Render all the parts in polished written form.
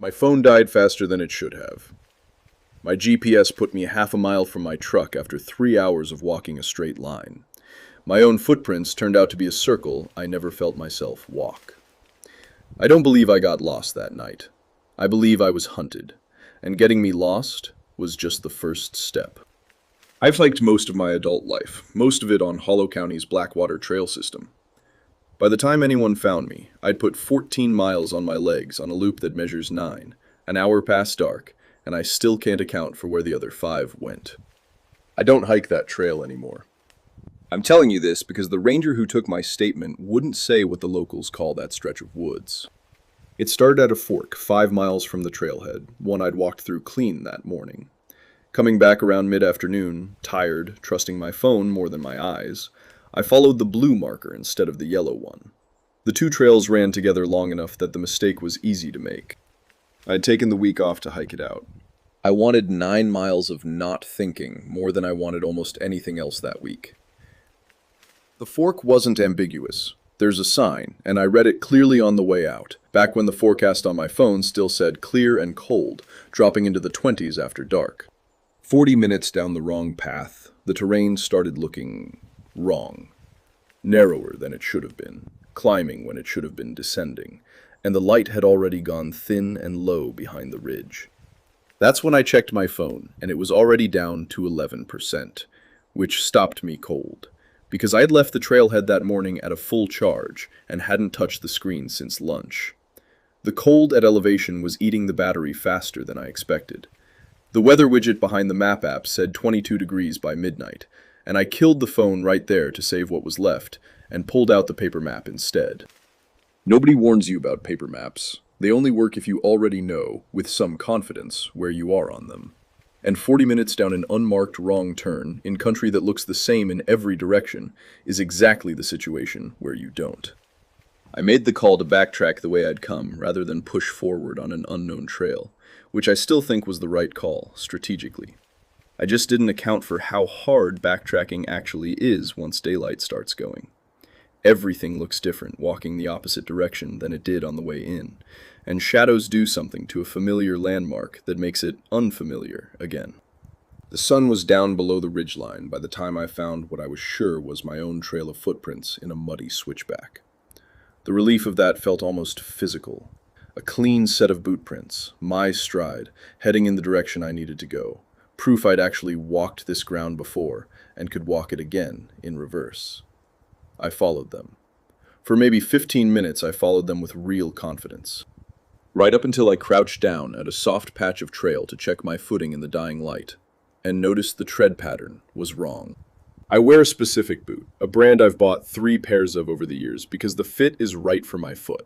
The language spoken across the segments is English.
My phone died faster than it should have. My GPS put me half a mile from my truck after 3 hours of walking a straight line. My own footprints turned out to be a circle I never felt myself walk. I don't believe I got lost that night. I believe I was hunted, and getting me lost was just the first step. I've hiked most of my adult life, most of it on Hollow County's Blackwater Trail system. By the time anyone found me, I'd put 14 miles on my legs on a loop that measures 9, an hour past dark, and I still can't account for where the other 5 went. I don't hike that trail anymore. I'm telling you this because the ranger who took my statement wouldn't say what the locals call that stretch of woods. It started at a fork 5 miles from the trailhead, one I'd walked through clean that morning. Coming back around mid-afternoon, tired, trusting my phone more than my eyes, I followed the blue marker instead of the yellow one. The two trails ran together long enough that the mistake was easy to make. I had taken the week off to hike it out. I wanted 9 miles of not thinking more than I wanted almost anything else that week. The fork wasn't ambiguous. There's a sign, and I read it clearly on the way out, back when the forecast on my phone still said clear and cold, dropping into the 20s after dark. 40 minutes down the wrong path, the terrain started looking wrong. Narrower than it should have been, climbing when it should have been descending, and the light had already gone thin and low behind the ridge. That's when I checked my phone, and it was already down to 11%, which stopped me cold, because I had left the trailhead that morning at a full charge and hadn't touched the screen since lunch. The cold at elevation was eating the battery faster than I expected. The weather widget behind the map app said 22 degrees by midnight, and I killed the phone right there to save what was left and pulled out the paper map instead. Nobody warns you about paper maps. They only work if you already know, with some confidence, where you are on them. And 40 minutes down an unmarked wrong turn, in country that looks the same in every direction, is exactly the situation where you don't. I made the call to backtrack the way I'd come, rather than push forward on an unknown trail, which I still think was the right call, strategically. I just didn't account for how hard backtracking actually is once daylight starts going. Everything looks different walking the opposite direction than it did on the way in, and shadows do something to a familiar landmark that makes it unfamiliar again. The sun was down below the ridgeline by the time I found what I was sure was my own trail of footprints in a muddy switchback. The relief of that felt almost physical. A clean set of boot prints, my stride, heading in the direction I needed to go. Proof I'd actually walked this ground before and could walk it again in reverse. I followed them. For maybe 15 minutes I followed them with real confidence. Right up until I crouched down at a soft patch of trail to check my footing in the dying light, and noticed the tread pattern was wrong. I wear a specific boot, a brand I've bought 3 pairs of over the years because the fit is right for my foot.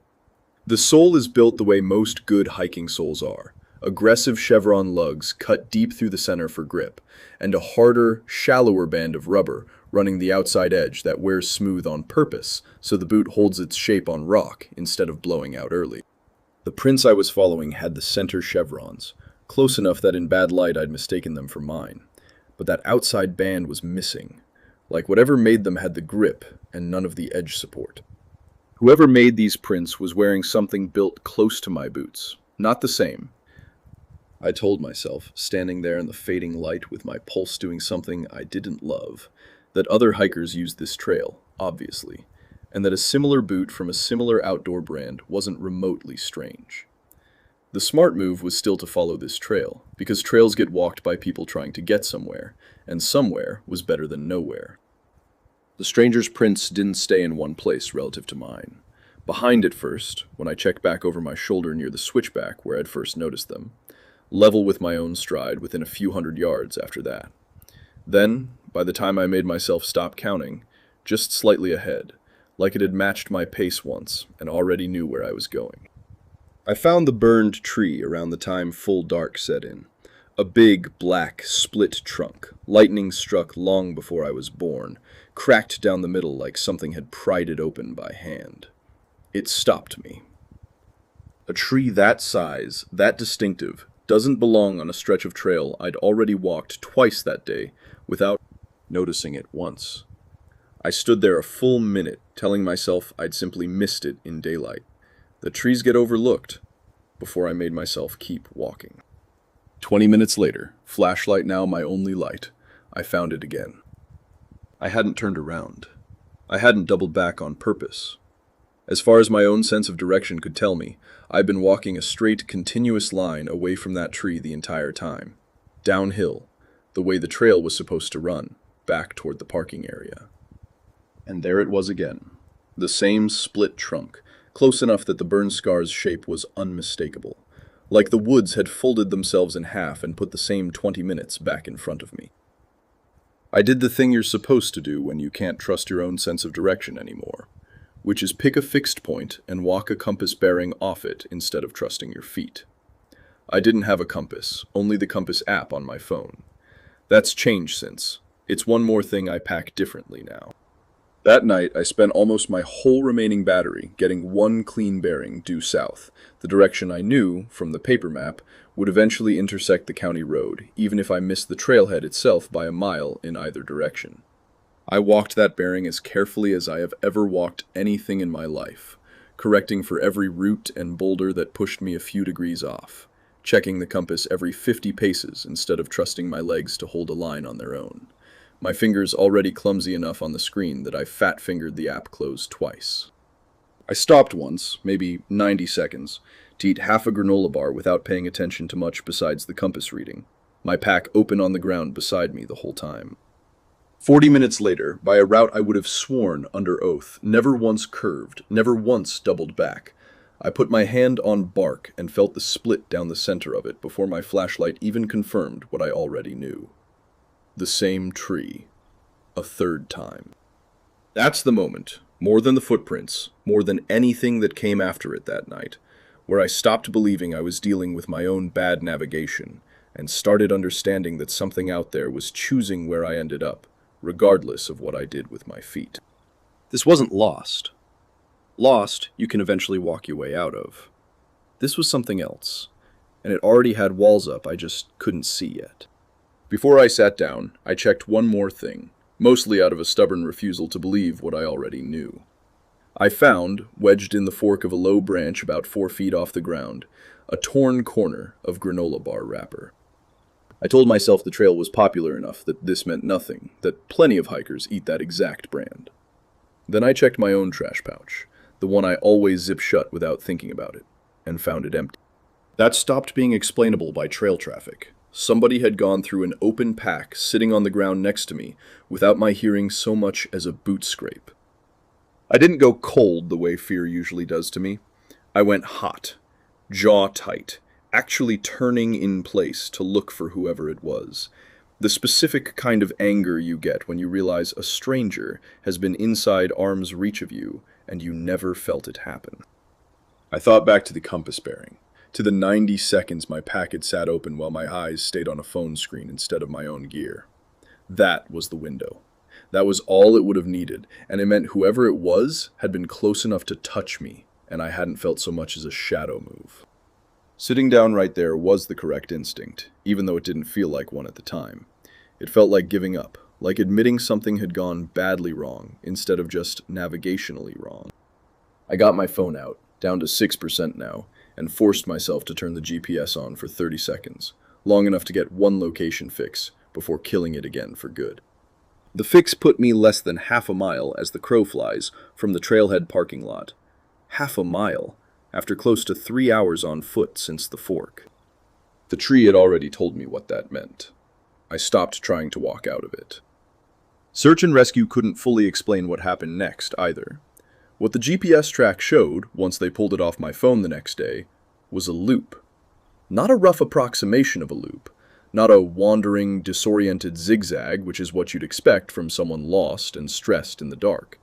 The sole is built the way most good hiking soles are, aggressive chevron lugs cut deep through the center for grip, and a harder, shallower band of rubber running the outside edge that wears smooth on purpose so the boot holds its shape on rock instead of blowing out early. The prints I was following had the center chevrons, close enough that in bad light I'd mistaken them for mine, but that outside band was missing, like whatever made them had the grip and none of the edge support. Whoever made these prints was wearing something built close to my boots, not the same. I told myself, standing there in the fading light with my pulse doing something I didn't love, that other hikers used this trail, obviously, and that a similar boot from a similar outdoor brand wasn't remotely strange. The smart move was still to follow this trail, because trails get walked by people trying to get somewhere, and somewhere was better than nowhere. The stranger's prints didn't stay in one place relative to mine. Behind it first, when I checked back over my shoulder near the switchback where I'd first noticed them, level with my own stride within a few hundred yards after that. Then, by the time I made myself stop counting, just slightly ahead, like it had matched my pace once and already knew where I was going. I found the burned tree around the time full dark set in. A big, black, split trunk, lightning struck long before I was born, cracked down the middle like something had pried it open by hand. It stopped me. A tree that size, that distinctive, doesn't belong on a stretch of trail I'd already walked twice that day without noticing it once. I stood there a full minute, telling myself I'd simply missed it in daylight. The trees get overlooked. before I made myself keep walking. 20 minutes later, flashlight now my only light, I found it again. I hadn't turned around. I hadn't doubled back on purpose. As far as my own sense of direction could tell me, I'd been walking a straight, continuous line away from that tree the entire time. Downhill, the way the trail was supposed to run, back toward the parking area. And there it was again. The same split trunk, close enough that the burn scar's shape was unmistakable. Like the woods had folded themselves in half and put the same 20 minutes back in front of me. I did the thing you're supposed to do when you can't trust your own sense of direction anymore, which is pick a fixed point and walk a compass bearing off it instead of trusting your feet. I didn't have a compass, only the compass app on my phone. That's changed since. It's one more thing I pack differently now. That night, I spent almost my whole remaining battery getting one clean bearing due south, the direction I knew, from the paper map, would eventually intersect the county road, even if I missed the trailhead itself by a mile in either direction. I walked that bearing as carefully as I have ever walked anything in my life, correcting for every root and boulder that pushed me a few degrees off, checking the compass every 50 paces instead of trusting my legs to hold a line on their own. My fingers already clumsy enough on the screen that I fat-fingered the app close twice. I stopped once, maybe 90 seconds, to eat half a granola bar without paying attention to much besides the compass reading, my pack open on the ground beside me the whole time. 40 minutes later, by a route I would have sworn under oath, never once curved, never once doubled back, I put my hand on bark and felt the split down the center of it before my flashlight even confirmed what I already knew. The same tree. A third time. That's the moment, more than the footprints, more than anything that came after it that night, where I stopped believing I was dealing with my own bad navigation and started understanding that something out there was choosing where I ended up, regardless of what I did with my feet. This wasn't lost. Lost, you can eventually walk your way out of. This was something else, and it already had walls up I just couldn't see yet. Before I sat down, I checked one more thing, mostly out of a stubborn refusal to believe what I already knew. I found, wedged in the fork of a low branch about 4 feet off the ground, a torn corner of granola bar wrapper. I told myself the trail was popular enough that this meant nothing, that plenty of hikers eat that exact brand. Then I checked my own trash pouch, the one I always zip shut without thinking about it, and found it empty. That stopped being explainable by trail traffic. Somebody had gone through an open pack sitting on the ground next to me without my hearing so much as a boot scrape. I didn't go cold the way fear usually does to me. I went hot, jaw tight, actually turning in place to look for whoever it was. The specific kind of anger you get when you realize a stranger has been inside arm's reach of you and you never felt it happen. I thought back to the compass bearing, to the 90 seconds my pack had sat open while my eyes stayed on a phone screen instead of my own gear. That was the window. That was all it would have needed, and it meant whoever it was had been close enough to touch me, and I hadn't felt so much as a shadow move. Sitting down right there was the correct instinct, even though it didn't feel like one at the time. It felt like giving up, like admitting something had gone badly wrong, instead of just navigationally wrong. I got my phone out, down to 6% now, and forced myself to turn the GPS on for 30 seconds, long enough to get one location fix before killing it again for good. The fix put me less than half a mile as the crow flies from the trailhead parking lot. Half a mile, after close to 3 hours on foot since the fork. The tree had already told me what that meant. I stopped trying to walk out of it. Search and rescue couldn't fully explain what happened next either. What the GPS track showed, once they pulled it off my phone the next day, was a loop. Not a rough approximation of a loop. Not a wandering, disoriented zigzag, which is what you'd expect from someone lost and stressed in the dark.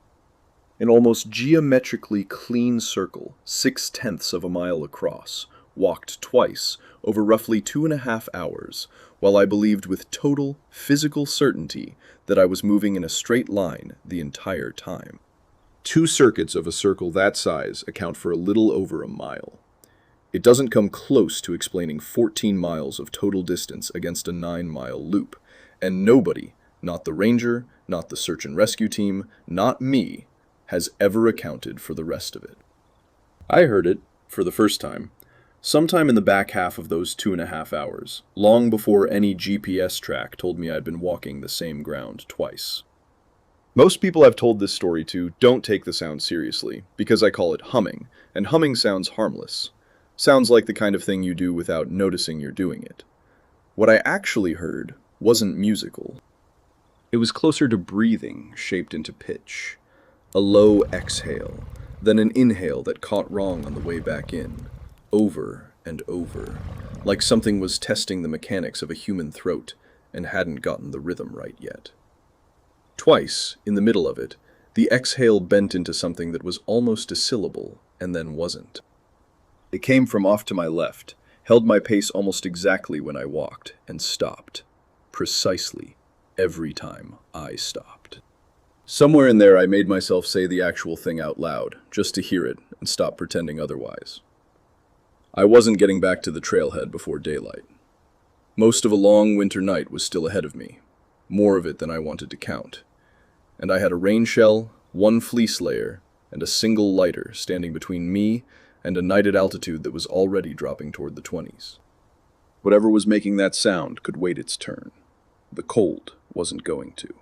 An almost geometrically clean circle, 6/10 of a mile across, walked twice, over roughly 2.5 hours, while I believed with total, physical certainty that I was moving in a straight line the entire time. 2 circuits of a circle that size account for a little over a mile. It doesn't come close to explaining 14 miles of total distance against a 9-mile loop, and nobody, not the ranger, not the search and rescue team, not me, has ever accounted for the rest of it. I heard it, for the first time, Sometime in the back half of those 2.5 hours, long before any GPS track told me I'd been walking the same ground twice. Most people I've told this story to don't take the sound seriously, because I call it humming, and humming sounds harmless. Sounds like the kind of thing you do without noticing you're doing it. What I actually heard wasn't musical. It was closer to breathing shaped into pitch. A low exhale, then an inhale that caught wrong on the way back in. Over and over, like something was testing the mechanics of a human throat and hadn't gotten the rhythm right yet. Twice, in the middle of it, the exhale bent into something that was almost a syllable and then wasn't. It came from off to my left, held my pace almost exactly when I walked, and stopped. Precisely every time I stopped. Somewhere in there I made myself say the actual thing out loud, just to hear it and stop pretending otherwise. I wasn't getting back to the trailhead before daylight. Most of a long winter night was still ahead of me, more of it than I wanted to count. And I had a rain shell, one fleece layer, and a single lighter standing between me and a night at altitude that was already dropping toward the 20s. Whatever was making that sound could wait its turn. The cold wasn't going to.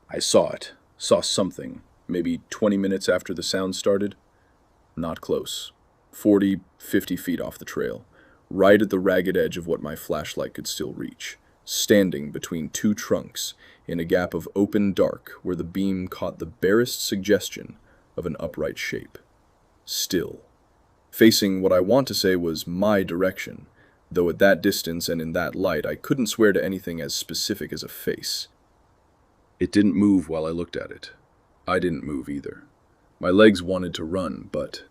I saw it, saw something, maybe 20 minutes after the sound started. Not close. 40, 50 feet off the trail, right at the ragged edge of what my flashlight could still reach, standing between two trunks in a gap of open dark where the beam caught the barest suggestion of an upright shape. Still. Facing what I want to say was my direction, though at that distance and in that light I couldn't swear to anything as specific as a face. It didn't move while I looked at it. I didn't move either. My legs wanted to run, but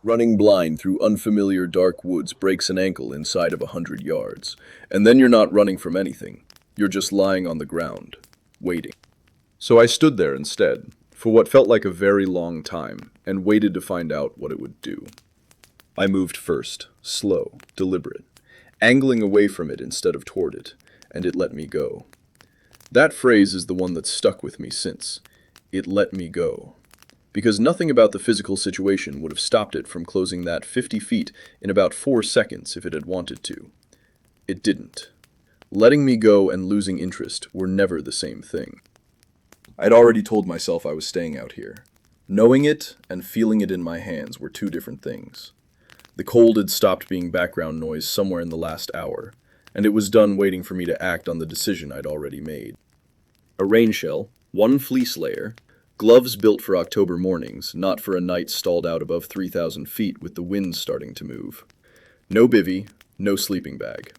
running blind through unfamiliar dark woods breaks an ankle inside of 100 yards, and then you're not running from anything. You're just lying on the ground, waiting. So I stood there instead, for what felt like a very long time, and waited to find out what it would do. I moved first, slow, deliberate, angling away from it instead of toward it, and it let me go. That phrase is the one that's stuck with me since. It let me go. Because nothing about the physical situation would have stopped it from closing that 50 feet in about 4 seconds if it had wanted to. It didn't. Letting me go and losing interest were never the same thing. I'd already told myself I was staying out here. Knowing it and feeling it in my hands were two different things. The cold had stopped being background noise somewhere in the last hour, and it was done waiting for me to act on the decision I'd already made. A rain shell, one fleece layer, gloves built for October mornings, not for a night stalled out above 3,000 feet with the wind starting to move. No bivvy, no sleeping bag.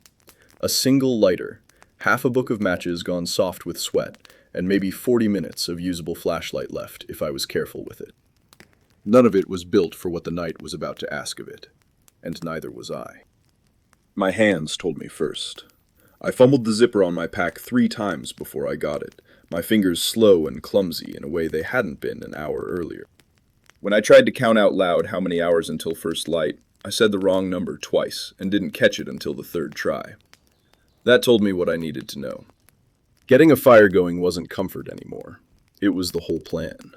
A single lighter, half a book of matches gone soft with sweat, and maybe 40 minutes of usable flashlight left if I was careful with it. None of it was built for what the night was about to ask of it, and neither was I. My hands told me first. I fumbled the zipper on my pack 3 times before I got it, my fingers slow and clumsy in a way they hadn't been an hour earlier. When I tried to count out loud how many hours until first light, I said the wrong number twice and didn't catch it until the 3rd try. That told me what I needed to know. Getting a fire going wasn't comfort anymore. It was the whole plan.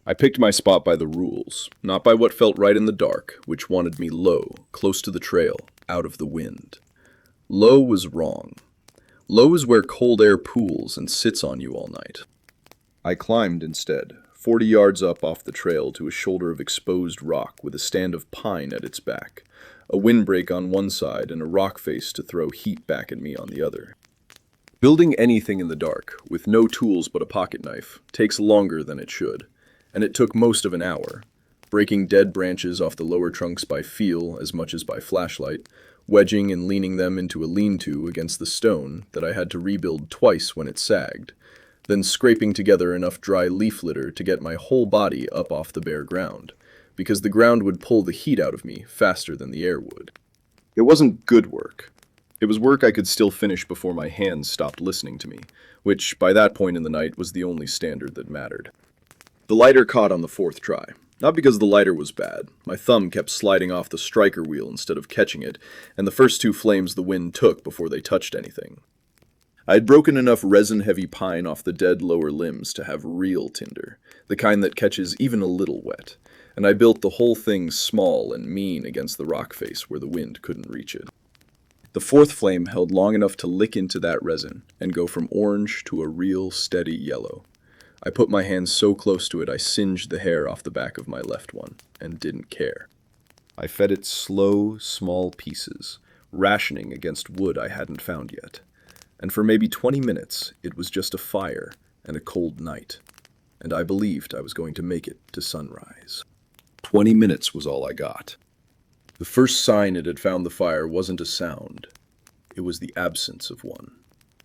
I picked my spot by the rules, not by what felt right in the dark, which wanted me low, close to the trail, out of the wind. Low was wrong. Low is where cold air pools and sits on you all night. I climbed instead, 40 yards up off the trail to a shoulder of exposed rock with a stand of pine at its back, a windbreak on one side and a rock face to throw heat back at me on the other. Building anything in the dark, with no tools but a pocket knife, takes longer than it should, and it took most of an hour, breaking dead branches off the lower trunks by feel as much as by flashlight, wedging and leaning them into a lean-to against the stone that I had to rebuild twice when it sagged, then scraping together enough dry leaf litter to get my whole body up off the bare ground, because the ground would pull the heat out of me faster than the air would. It wasn't good work. It was work I could still finish before my hands stopped listening to me, which by that point in the night was the only standard that mattered. The lighter caught on the 4th try. Not because the lighter was bad. My thumb kept sliding off the striker wheel instead of catching it, and the first 2 flames the wind took before they touched anything. I had broken enough resin-heavy pine off the dead lower limbs to have real tinder, the kind that catches even a little wet, and I built the whole thing small and mean against the rock face where the wind couldn't reach it. The fourth flame held long enough to lick into that resin and go from orange to a real steady yellow. I put my hands so close to it I singed the hair off the back of my left one, and didn't care. I fed it slow, small pieces, rationing against wood I hadn't found yet. And for maybe 20 minutes, it was just a fire and a cold night. And I believed I was going to make it to sunrise. 20 minutes was all I got. The first sign it had found the fire wasn't a sound. It was the absence of one.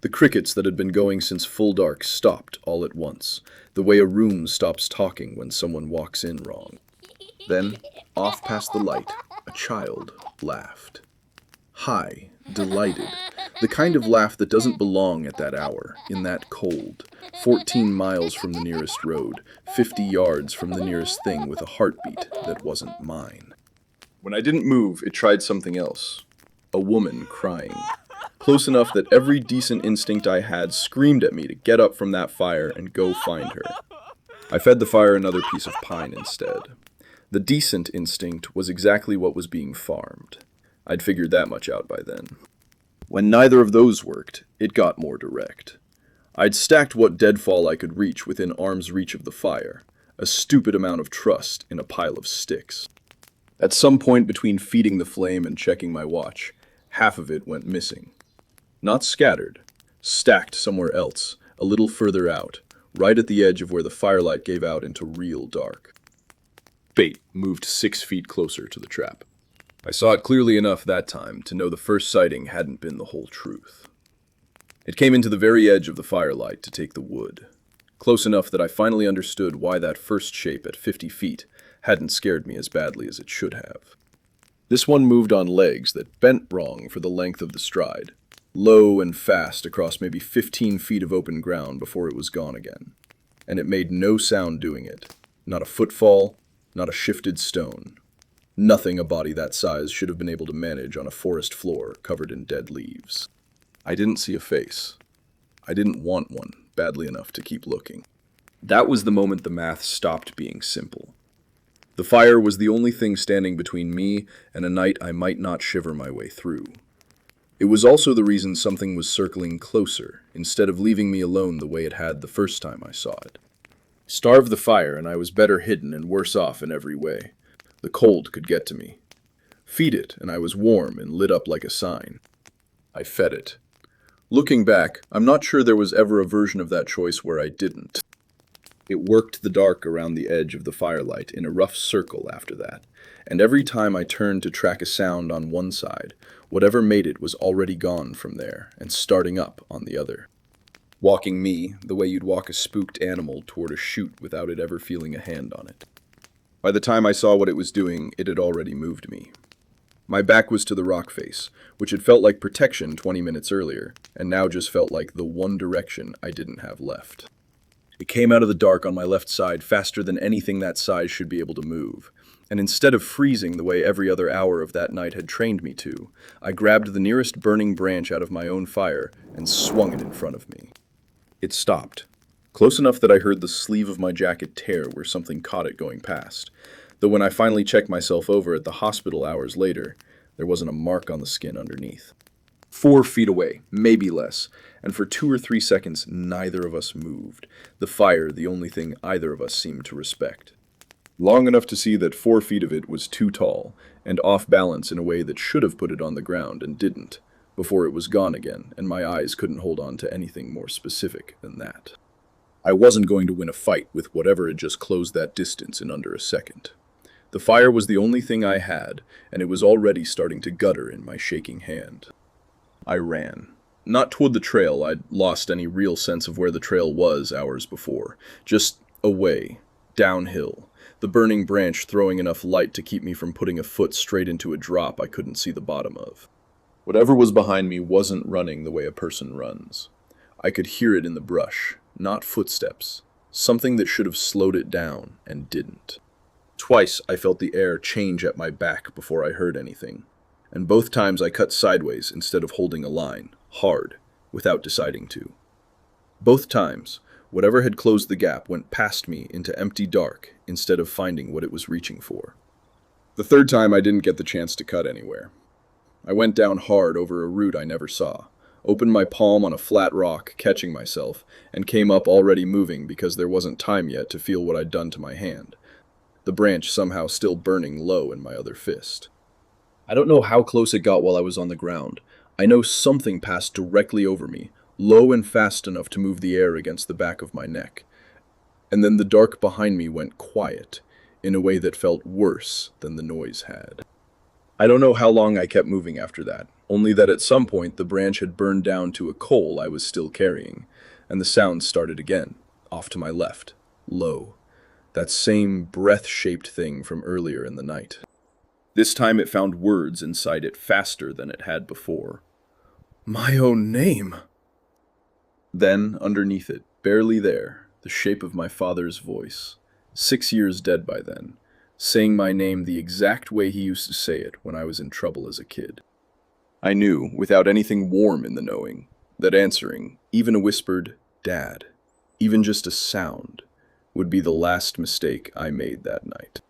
The crickets that had been going since full dark stopped all at once, the way a room stops talking when someone walks in wrong. Then, off past the light, a child laughed. High, delighted, the kind of laugh that doesn't belong at that hour, in that cold, 14 miles from the nearest road, 50 yards from the nearest thing with a heartbeat that wasn't mine. When I didn't move, it tried something else. A woman crying. Close enough that every decent instinct I had screamed at me to get up from that fire and go find her. I fed the fire another piece of pine instead. The decent instinct was exactly what was being farmed. I'd figured that much out by then. When neither of those worked, it got more direct. I'd stacked what deadfall I could reach within arm's reach of the fire, a stupid amount of trust in a pile of sticks. At some point between feeding the flame and checking my watch, half of it went missing. Not scattered, stacked somewhere else, a little further out, right at the edge of where the firelight gave out into real dark. Bait moved 6 feet closer to the trap. I saw it clearly enough that time to know the first sighting hadn't been the whole truth. It came into the very edge of the firelight to take the wood, close enough that I finally understood why that first shape at 50 feet hadn't scared me as badly as it should have. This one moved on legs that bent wrong for the length of the stride, low and fast across maybe 15 feet of open ground before it was gone again. And it made no sound doing it. Not a footfall, not a shifted stone. Nothing a body that size should have been able to manage on a forest floor covered in dead leaves. I didn't see a face. I didn't want one badly enough to keep looking. That was the moment the math stopped being simple. The fire was the only thing standing between me and a night I might not shiver my way through. It was also the reason something was circling closer, instead of leaving me alone the way it had the first time I saw it. Starve the fire, and I was better hidden and worse off in every way. The cold could get to me. Feed it, and I was warm and lit up like a sign. I fed it. Looking back, I'm not sure there was ever a version of that choice where I didn't. It worked the dark around the edge of the firelight in a rough circle after that, and every time I turned to track a sound on one side, whatever made it was already gone from there and starting up on the other. Walking me the way you'd walk a spooked animal toward a chute without it ever feeling a hand on it. By the time I saw what it was doing, it had already moved me. My back was to the rock face, which had felt like protection 20 minutes earlier, and now just felt like the one direction I didn't have left. It came out of the dark on my left side faster than anything that size should be able to move, and instead of freezing the way every other hour of that night had trained me to, I grabbed the nearest burning branch out of my own fire and swung it in front of me. It stopped, close enough that I heard the sleeve of my jacket tear where something caught it going past, though when I finally checked myself over at the hospital hours later, there wasn't a mark on the skin underneath. 4 feet away, maybe less, and for 2 or 3 seconds neither of us moved, the fire the only thing either of us seemed to respect. Long enough to see that 4 feet of it was too tall, and off balance in a way that should have put it on the ground and didn't, before it was gone again, and my eyes couldn't hold on to anything more specific than that. I wasn't going to win a fight with whatever had just closed that distance in under a second. The fire was the only thing I had, and it was already starting to gutter in my shaking hand. I ran. Not toward the trail, I'd lost any real sense of where the trail was hours before. Just away, downhill, the burning branch throwing enough light to keep me from putting a foot straight into a drop I couldn't see the bottom of. Whatever was behind me wasn't running the way a person runs. I could hear it in the brush, not footsteps, something that should have slowed it down and didn't. Twice I felt the air change at my back before I heard anything, and both times I cut sideways instead of holding a line, hard, without deciding to. Both times, Whatever had closed the gap went past me into empty dark instead of finding what it was reaching for. The third time, I didn't get the chance to cut anywhere. I went down hard over a root I never saw, opened my palm on a flat rock, catching myself, and came up already moving because there wasn't time yet to feel what I'd done to my hand, the branch somehow still burning low in my other fist. I don't know how close it got while I was on the ground. I know something passed directly over me, low and fast enough to move the air against the back of my neck. And then the dark behind me went quiet, in a way that felt worse than the noise had. I don't know how long I kept moving after that, only that at some point the branch had burned down to a coal I was still carrying, and the sound started again, off to my left, low. That same breath-shaped thing from earlier in the night. This time it found words inside it faster than it had before. My own name! Then, underneath it, barely there, the shape of my father's voice, 6 years dead by then, saying my name the exact way he used to say it when I was in trouble as a kid. I knew, without anything warm in the knowing, that answering, even a whispered, "Dad," even just a sound, would be the last mistake I made that night.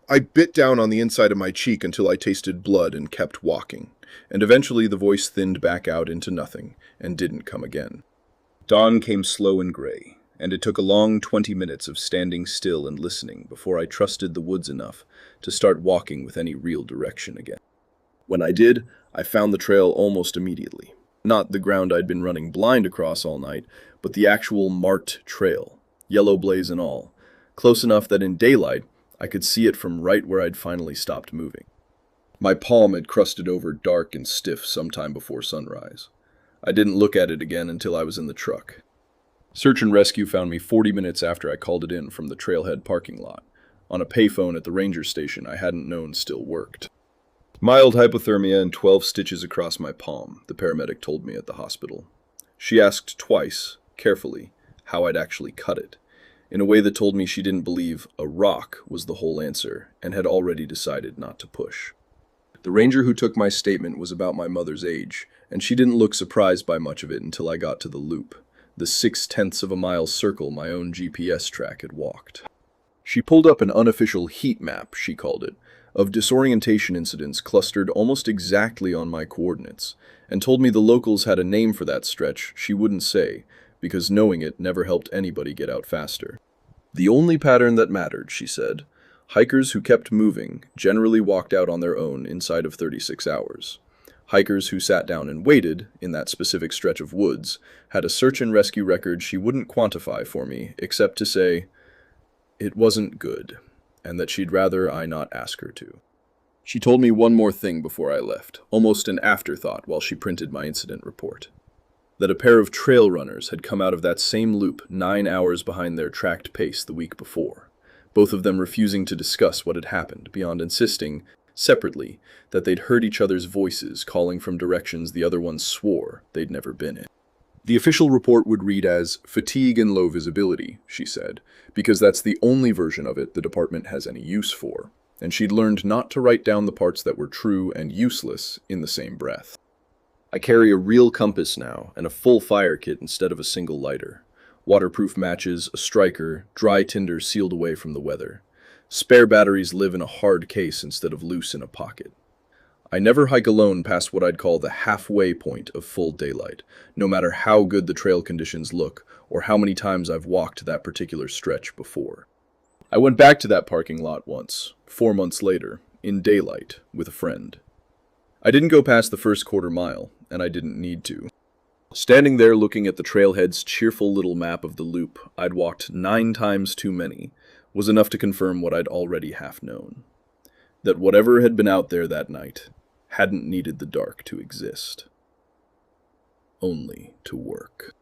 I bit down on the inside of my cheek until I tasted blood and kept walking, and eventually the voice thinned back out into nothing and didn't come again. Dawn came slow and gray, and it took a long 20 minutes of standing still and listening before I trusted the woods enough to start walking with any real direction again. When I did, I found the trail almost immediately. Not the ground I'd been running blind across all night, but the actual marked trail, yellow blaze and all, close enough that in daylight I could see it from right where I'd finally stopped moving. My palm had crusted over dark and stiff sometime before sunrise. I didn't look at it again until I was in the truck. Search and rescue found me 40 minutes after I called it in from the trailhead parking lot, on a payphone at the ranger station I hadn't known still worked. Mild hypothermia and 12 stitches across my palm, the paramedic told me at the hospital. She asked twice, carefully, how I'd actually cut it, in a way that told me she didn't believe a rock was the whole answer and had already decided not to push. The ranger who took my statement was about my mother's age, and she didn't look surprised by much of it until I got to the loop, the 0.6 of a mile circle my own GPS track had walked. She pulled up an unofficial heat map, she called it, of disorientation incidents clustered almost exactly on my coordinates, and told me the locals had a name for that stretch she wouldn't say, because knowing it never helped anybody get out faster. The only pattern that mattered, she said, hikers who kept moving generally walked out on their own inside of 36 hours. Hikers who sat down and waited, in that specific stretch of woods, had a search and rescue record she wouldn't quantify for me, except to say, it wasn't good, and that she'd rather I not ask her to. She told me one more thing before I left, almost an afterthought while she printed my incident report. That a pair of trail runners had come out of that same loop 9 hours behind their tracked pace the week before, both of them refusing to discuss what had happened beyond insisting, separately, that they'd heard each other's voices calling from directions the other ones swore they'd never been in. The official report would read as fatigue and low visibility, she said, because that's the only version of it the department has any use for, and she'd learned not to write down the parts that were true and useless in the same breath. I carry a real compass now and a full fire kit instead of a single lighter. Waterproof matches, a striker, dry tinder sealed away from the weather. Spare batteries live in a hard case instead of loose in a pocket. I never hike alone past what I'd call the halfway point of full daylight, no matter how good the trail conditions look or how many times I've walked that particular stretch before. I went back to that parking lot once, 4 months later, in daylight, with a friend. I didn't go past the first quarter mile, and I didn't need to. Standing there looking at the trailhead's cheerful little map of the loop I'd walked 9 times too many was enough to confirm what I'd already half known. That whatever had been out there that night hadn't needed the dark to exist. Only to work.